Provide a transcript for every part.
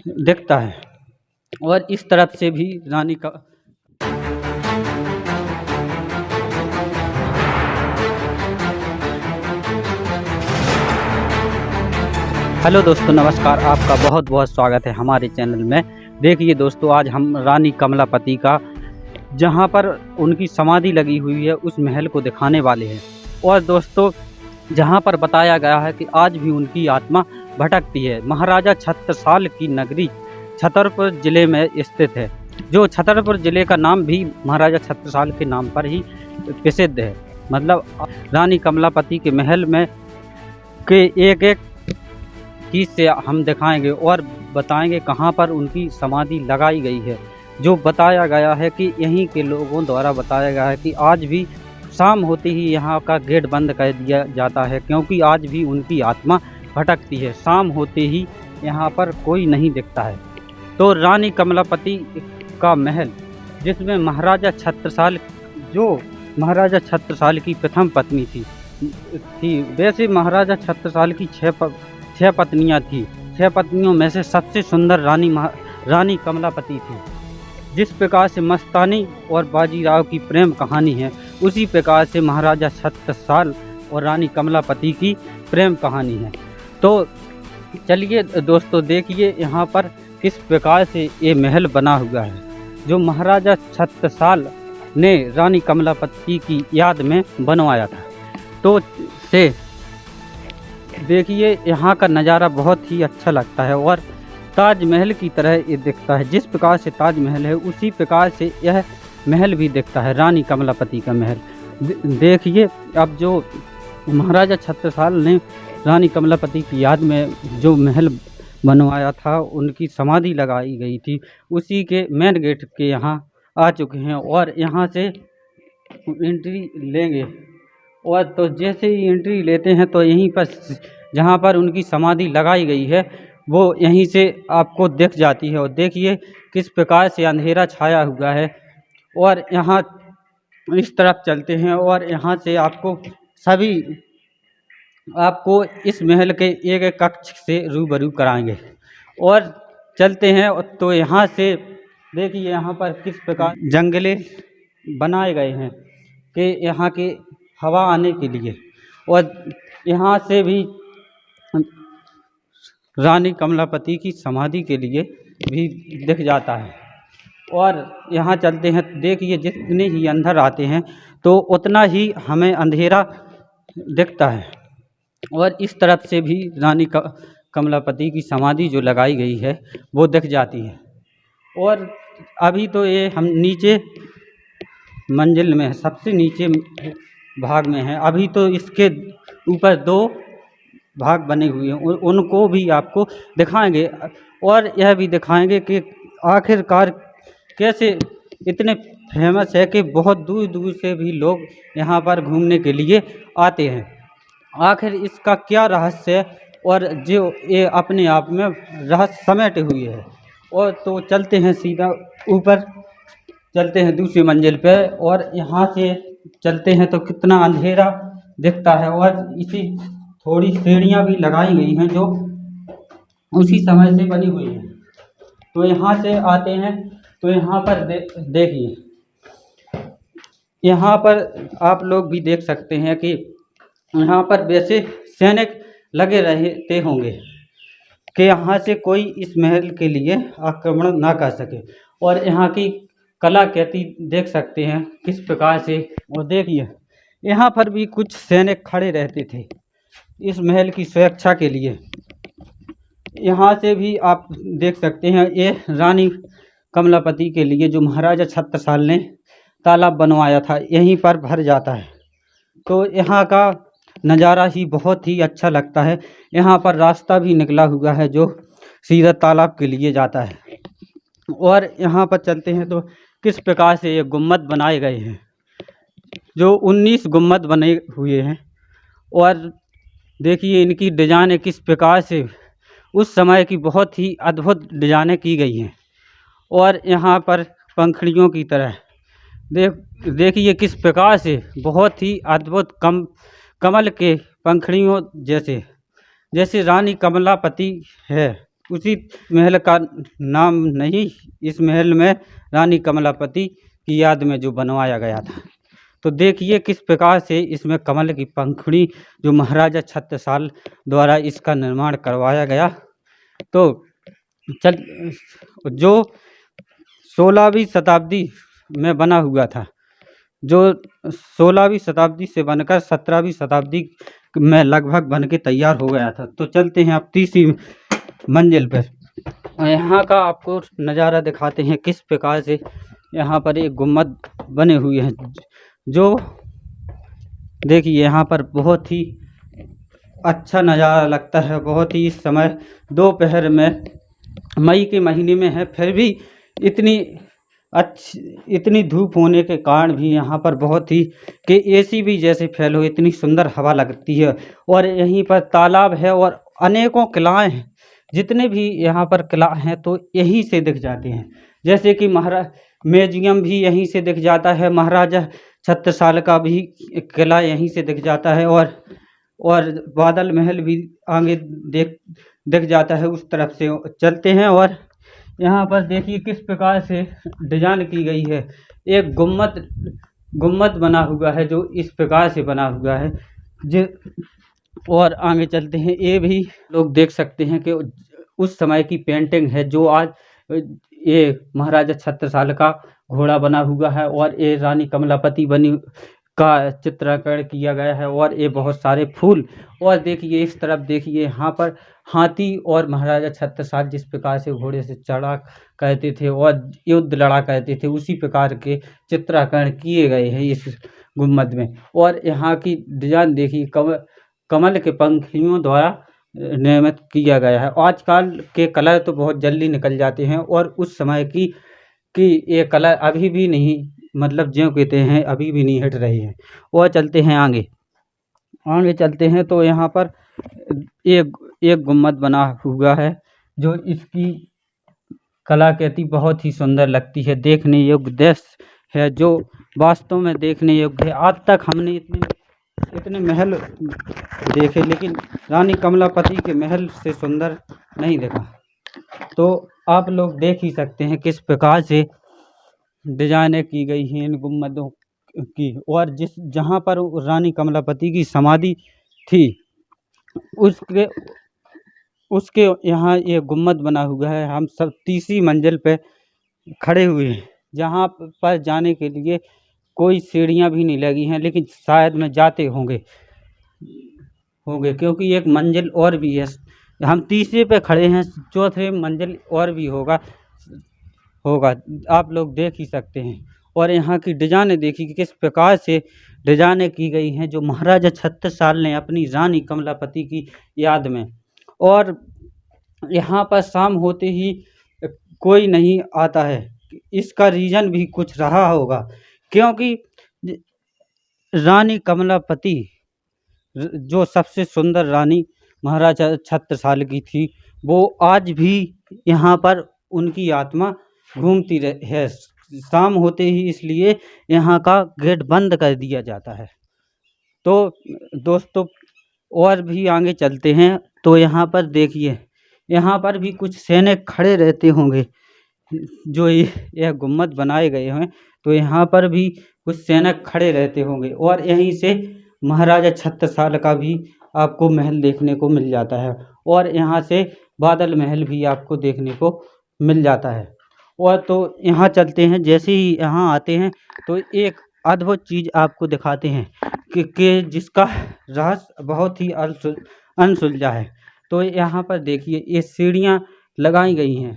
दिखता है। और इस तरफ से भी रानी का हेलो दोस्तों, नमस्कार। आपका बहुत बहुत स्वागत है हमारे चैनल में। देखिए दोस्तों, आज हम रानी कमलापति का जहां पर उनकी समाधि लगी हुई है उस महल को दिखाने वाले हैं। और दोस्तों, जहां पर बताया गया है कि आज भी उनकी आत्मा भटकती है। महाराजा छत्रसाल की नगरी छतरपुर जिले में स्थित है। जो छतरपुर जिले का नाम भी महाराजा छत्रसाल के नाम पर ही प्रसिद्ध है। मतलब रानी कमलापति के महल में के एक एक चीज़ से हम दिखाएंगे और बताएंगे कहाँ पर उनकी समाधि लगाई गई है। जो बताया गया है कि यहीं के लोगों द्वारा बताया गया है कि आज भी शाम होते ही यहाँ का गेट बंद कर दिया जाता है, क्योंकि आज भी उनकी आत्मा भटकती है। शाम होते ही यहाँ पर कोई नहीं दिखता है। तो रानी कमलापति का महल, जिसमें महाराजा छत्रसाल की प्रथम पत्नी थी। वैसे महाराजा छत्रसाल की छह पत्नियां थी। 6 पत्नियों में से सबसे सुंदर रानी कमलापति थी। जिस प्रकार से मस्तानी और बाजीराव की प्रेम कहानी है, उसी प्रकार से महाराजा छत्रसाल और रानी कमलापति की प्रेम कहानी है। तो चलिए दोस्तों, देखिए यहाँ पर किस प्रकार से ये महल बना हुआ है, जो महाराजा छत्रसाल ने रानी कमलापति की याद में बनवाया था। तो से देखिए, यहाँ का नज़ारा बहुत ही अच्छा लगता है और ताजमहल की तरह ये दिखता है। जिस प्रकार से ताजमहल है, उसी प्रकार से यह महल भी दिखता है, रानी कमलापति का महल। देखिए, अब जो महाराजा छत्रसाल ने रानी कमलापति की याद में जो महल बनवाया था, उनकी समाधि लगाई गई थी, उसी के मेन गेट के यहाँ आ चुके हैं और यहाँ से एंट्री लेंगे। और तो जैसे ही एंट्री लेते हैं तो यहीं पर जहाँ पर उनकी समाधि लगाई गई है, वो यहीं से आपको दिख जाती है। और देखिए किस प्रकार से अंधेरा छाया हुआ है। और यहाँ इस तरफ चलते हैं और यहाँ से आपको इस महल के एक एक कक्ष से रूबरू कराएंगे। और चलते हैं तो यहाँ से देखिए, यहाँ पर किस प्रकार जंगले बनाए गए हैं कि यहाँ के हवा आने के लिए। और यहाँ से भी रानी कमलापति की समाधि के लिए भी दिख जाता है। और यहाँ चलते हैं, देखिए जितने ही अंदर आते हैं तो उतना ही हमें अंधेरा दिखता है। और इस तरफ से भी रानी कमलापति की समाधि जो लगाई गई है वो दिख जाती है। और अभी तो ये हम नीचे मंजिल में, सबसे नीचे भाग में है। अभी तो इसके ऊपर 2 भाग बने हुए हैं, उनको भी आपको दिखाएंगे। और यह भी दिखाएंगे कि आखिरकार कैसे इतने फेमस है कि बहुत दूर दूर से भी लोग यहाँ पर घूमने के लिए आते हैं। आखिर इसका क्या रहस्य है, और जो ये अपने आप में रहस्य समेटे हुए है। और तो चलते हैं, सीधा ऊपर चलते हैं दूसरी मंजिल पे। और यहाँ से चलते हैं तो कितना अंधेरा दिखता है। और इसी थोड़ी सीढ़ियाँ भी लगाई गई हैं जो उसी समय से बनी हुई हैं। तो यहाँ से आते हैं तो यहाँ पर देखिए, यहाँ पर आप लोग भी देख सकते हैं कि यहाँ पर वैसे सैनिक लगे रहते होंगे कि यहाँ से कोई इस महल के लिए आक्रमण ना कर सके। और यहाँ की कलाकृति देख सकते हैं किस प्रकार से। और देखिए, यहाँ पर भी कुछ सैनिक खड़े रहते थे इस महल की सुरक्षा के लिए। यहाँ से भी आप देख सकते हैं, ये रानी कमलापति के लिए जो महाराजा छत्रसाल ने तालाब बनवाया था, यहीं पर भर जाता है। तो यहाँ का नज़ारा ही बहुत ही अच्छा लगता है। यहाँ पर रास्ता भी निकला हुआ है जो सीधा तालाब के लिए जाता है। और यहाँ पर चलते हैं तो किस प्रकार से ये गुम्बद बनाए गए हैं, जो 19 गुम्बद बने हुए हैं। और देखिए इनकी डिजाइनें किस प्रकार से उस समय की बहुत ही अद्भुत डिजाइनें की गई हैं। और यहाँ पर पंखुड़ियों की तरह देखिए किस प्रकार से बहुत ही अद्भुत कमल के पंखुड़ियों जैसे रानी कमलापति है, उसी महल का नाम नहीं, इस महल में रानी कमलापति की याद में जो बनवाया गया था। तो देखिए किस प्रकार से इसमें कमल की पंखुड़ी जो महाराजा छत्रसाल द्वारा इसका निर्माण करवाया गया। तो चल जो 16वीं शताब्दी में बना हुआ था, जो 16वीं शताब्दी से बनकर 17वीं शताब्दी में लगभग बन के तैयार हो गया था। तो चलते हैं अब तीसरी मंजिल पर, यहाँ का आपको नज़ारा दिखाते हैं किस प्रकार से यहाँ पर एक गुम्बद बने हुए हैं। जो देखिए यहाँ पर बहुत ही अच्छा नज़ारा लगता है। बहुत ही इस समय दोपहर में मई के महीने में है, फिर भी इतनी धूप होने के कारण भी यहाँ पर बहुत ही कि एसी भी जैसे फैल हो, इतनी सुंदर हवा लगती है। और यहीं पर तालाब है और अनेकों किलाएँ हैं। जितने भी यहाँ पर किला हैं तो यहीं से दिख जाते हैं, जैसे कि म्यूजियम भी यहीं से दिख जाता है, महाराजा छत्रसाल का भी किला यहीं से दिख जाता है, और बादल महल भी आगे दिख जाता है। उस तरफ से चलते हैं और यहाँ पर देखिए किस प्रकार से डिजाइन की गई है। एक गुम्बद बना हुआ है जो इस प्रकार से बना हुआ है। और आगे चलते हैं, ये भी लोग देख सकते हैं कि उस समय की पेंटिंग है जो आज ये महाराजा छत्रसाल का घोड़ा बना हुआ है और ये रानी कमलापति बनी का चित्रीकरण किया गया है। और ये बहुत सारे फूल, और देखिए इस तरफ देखिए यहाँ पर हाथी और महाराजा छत्रसाल जिस प्रकार से घोड़े से चढ़ा करते थे और युद्ध लड़ा करते थे, उसी प्रकार के चित्रीकरण किए गए हैं इस गुम्बद में। और यहाँ की डिजाइन देखिए कमल के पंखियों द्वारा निर्मित किया गया है। आजकल के कलर तो बहुत जल्दी निकल जाते हैं और उस समय की ये कलर अभी भी नहीं, मतलब जो कहते हैं अभी भी नहीं हट रही है। और चलते हैं आगे चलते हैं तो यहाँ पर एक गुम्बद बना हुआ है जो इसकी कलाकृति बहुत ही सुंदर लगती है, देखने योग्य दृश्य है, जो वास्तव में देखने योग्य है। आज तक हमने इतने महल देखे, लेकिन रानी कमलापति के महल से सुंदर नहीं देखा। तो आप लोग देख ही सकते हैं किस प्रकार से डिजाइनें की गई हैं इन गुम्बदों की। और जहाँ पर रानी कमलापति की समाधि थी उसके यहाँ ये गुम्बद बना हुआ है। हम सब तीसरी मंजिल पे खड़े हुए हैं, जहाँ पर जाने के लिए कोई सीढ़ियाँ भी नहीं लगी हैं, लेकिन शायद में जाते होंगे क्योंकि एक मंजिल और भी है। हम तीसरे पे खड़े हैं, चौथे मंजिल और भी होगा आप लोग देख ही सकते हैं। और यहाँ की डिजाइनें देखिए कि किस प्रकार से डिजाइनें की गई हैं, जो महाराजा छत्रसाल ने अपनी रानी कमलापति की याद में। और यहाँ पर शाम होते ही कोई नहीं आता है, इसका रीज़न भी कुछ रहा होगा, क्योंकि रानी कमलापति जो सबसे सुंदर रानी महाराजा छत्रसाल की थी, वो आज भी यहाँ पर उनकी आत्मा घूमती है शाम होते ही, इसलिए यहाँ का गेट बंद कर दिया जाता है। तो दोस्तों और भी आगे चलते हैं तो यहाँ पर देखिए, यहाँ पर भी कुछ सैनिक खड़े रहते होंगे, जो यह गुम्बद बनाए गए हैं तो यहाँ पर भी कुछ सैनिक खड़े रहते होंगे। और यहीं से महाराजा छत्रसाल का भी आपको महल देखने को मिल जाता है, और यहाँ से बादल महल भी आपको देखने को मिल जाता है। और तो यहाँ चलते हैं, जैसे ही यहाँ आते हैं तो एक अद्भुत चीज़ आपको दिखाते हैं कि जिसका रहस्य बहुत ही अनसुलझा है। तो यहाँ पर देखिए ये सीढ़ियाँ लगाई गई हैं,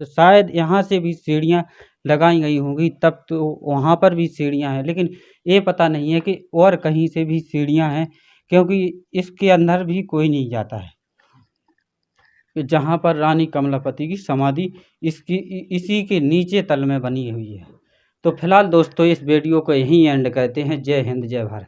तो शायद यहाँ से भी सीढ़ियाँ लगाई गई होंगी, तब तो वहाँ पर भी सीढ़ियाँ हैं, लेकिन ये पता नहीं है कि और कहीं से भी सीढ़ियाँ हैं, क्योंकि इसके अंदर भी कोई नहीं जाता है। जहाँ पर रानी कमलापति की समाधि इसी के नीचे तल में बनी हुई है। तो फिलहाल दोस्तों इस वीडियो को यहीं एंड करते हैं। जय हिंद, जय भारत।